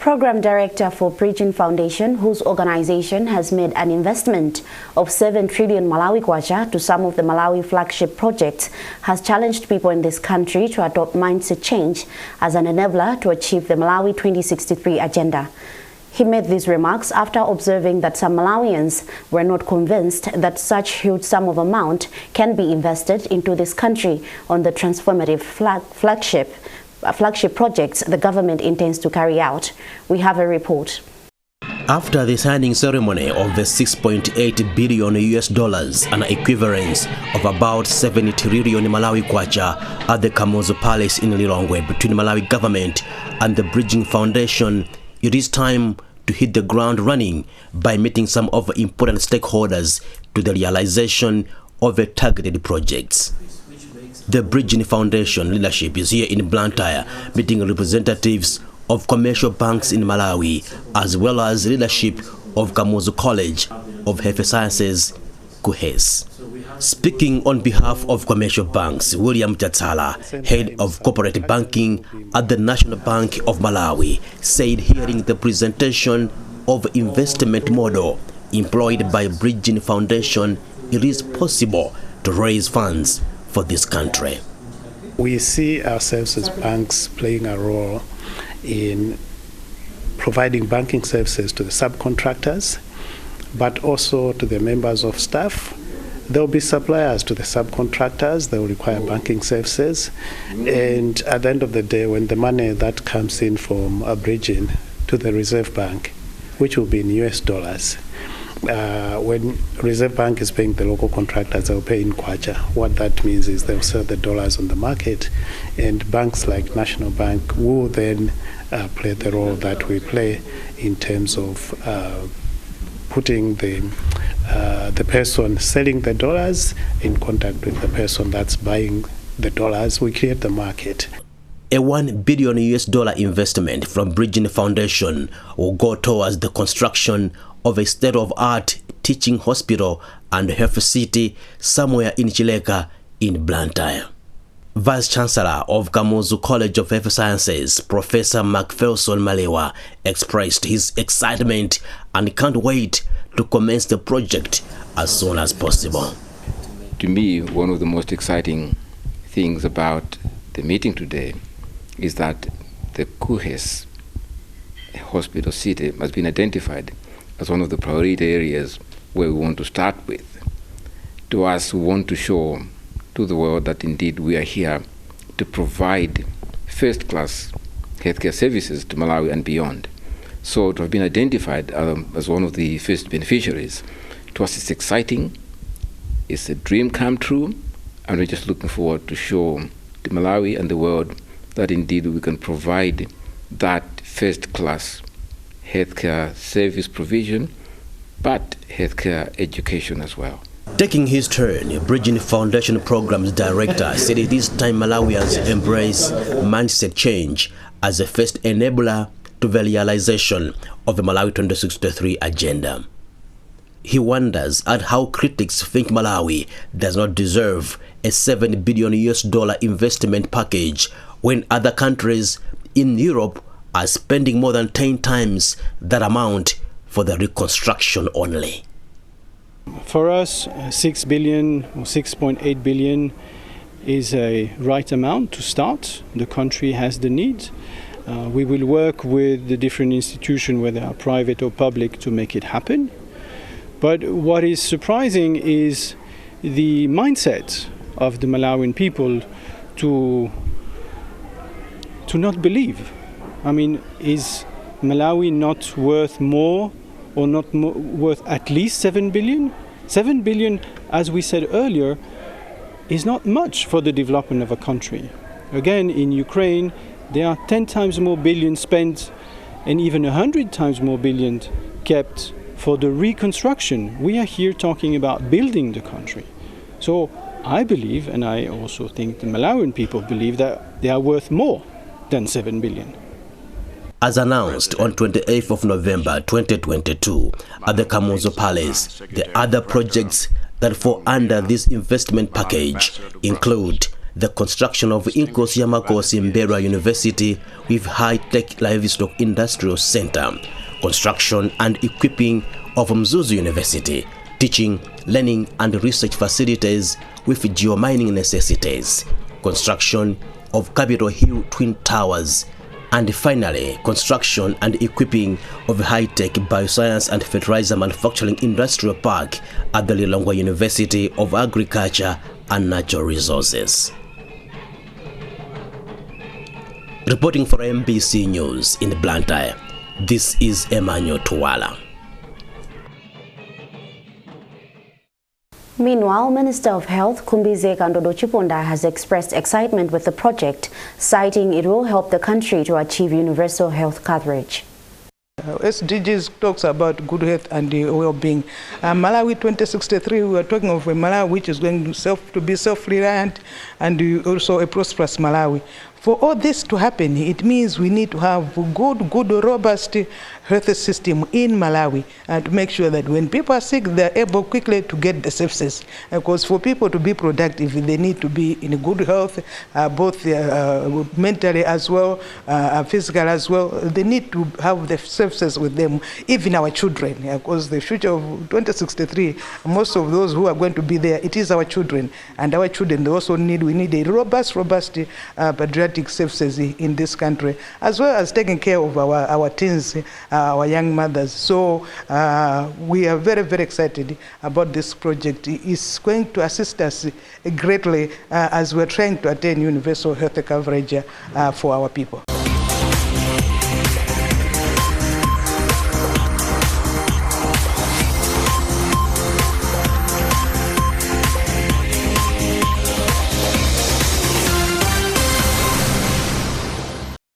Program Director for Bridgin Foundation, whose organization has made an investment of 7 trillion Malawi kwacha to some of the Malawi flagship projects, has challenged people in this country to adopt mindset change as an enabler to achieve the Malawi 2063 agenda. He made these remarks after observing that some Malawians were not convinced that such huge sum of amount can be invested into this country on the transformative flagship projects the government intends to carry out. We have a report. After the signing ceremony of the $6.8 billion US, an equivalence of about 70 trillion Malawi kwacha at the Kamuzu Palace in Lilongwe between the Malawi government and the Bridgin Foundation, it is time to hit the ground running by meeting some of the important stakeholders to the realization of the targeted projects. The Bridgin Foundation leadership is here in Blantyre, meeting representatives of commercial banks in Malawi, as well as leadership of Kamuzu College of Health Sciences, Kuhes. Speaking on behalf of commercial banks, William Chatsala, head of corporate banking at the National Bank of Malawi, said hearing the presentation of investment model employed by Bridgin Foundation, it is possible to raise funds for this country. We see ourselves as banks playing a role in providing banking services to the subcontractors, but also to the members of staff. There will be suppliers to the subcontractors. They will require banking services. And at the end of the day, when the money that comes in from Bridgin to the Reserve Bank, which will be in US dollars, when Reserve Bank is paying the local contractors, they'll pay in kwacha. What that means is they'll sell the dollars on the market, and banks like National Bank will then play the role that we play in terms of putting the person selling the dollars in contact with the person that's buying the dollars. We create the market. A $1 billion US investment from Bridgin Foundation will go towards the construction of a state-of-art teaching hospital and health city somewhere in Chileka in Blantyre. Vice Chancellor of Kamuzu College of Health Sciences, Professor Macpherson Malewa, expressed his excitement and can't wait to commence the project as soon as possible. To me, one of the most exciting things about the meeting today is that the Kuhes hospital city has been identified as one of the priority areas where we want to start with. To us, we want to show to the world that indeed we are here to provide first-class healthcare services to Malawi and beyond. So to have been identified as one of the first beneficiaries, to us it's exciting, it's a dream come true, and we're just looking forward to show to Malawi and the world that indeed we can provide that first-class healthcare service provision, but healthcare education as well. Taking his turn, Bridgin Foundation Programs Director said it is time Malawians embrace mindset change as the first enabler to the realization of the Malawi 2063 agenda. He wonders at how critics think Malawi does not deserve a $7 billion US investment package when other countries in Europe are spending more than 10 times that amount for the reconstruction only. For us, 6 billion or 6.8 billion is a right amount to start. The country has the need. We will work with the different institutions, whether they are private or public, to make it happen. But what is surprising is the mindset of the Malawian people to not believe. I mean, is Malawi not worth more or not worth at least 7 billion? 7 billion, as we said earlier, is not much for the development of a country. Again, in Ukraine, there are 10 times more billion spent and even 100 times more billion kept for the reconstruction. We are here talking about building the country. So I believe, and I also think the Malawian people believe, that they are worth more than 7 billion. As announced on 28th of November 2022 at the Kamuzu Palace, the other projects that fall under this investment package include the construction of Inkosi Yamakosi Mberwa University with high-tech livestock industrial center, construction and equipping of Mzuzu University, teaching, learning and research facilities with geomining necessities, construction of Capitol Hill Twin Towers, and finally, construction and equipping of high-tech bioscience and fertilizer manufacturing industrial park at the Lilongwe University of Agriculture and Natural Resources. Reporting for MBC News in Blantyre, this is Emmanuel Tuwala. Meanwhile, Minister of Health Kumbize Kandodo Chiponda has expressed excitement with the project, citing it will help the country to achieve universal health coverage. SDGs talks about good health and well-being. Malawi 2063, we are talking of a Malawi which is going to be self-reliant and also a prosperous Malawi. For all this to happen, it means we need to have a good, robust health system in Malawi and to make sure that when people are sick, they're able quickly to get the services. Because for people to be productive, they need to be in good health, both mentally as well, physical as well. They need to have the services with them, even our children. Because the future of 2063, most of those who are going to be there, it is our children. And our children, they also we need a robust patriotic services in this country, as well as taking care of our teens, our young mothers. So we are very, very excited about this project. It's going to assist us greatly as we're trying to attain universal health coverage for our people.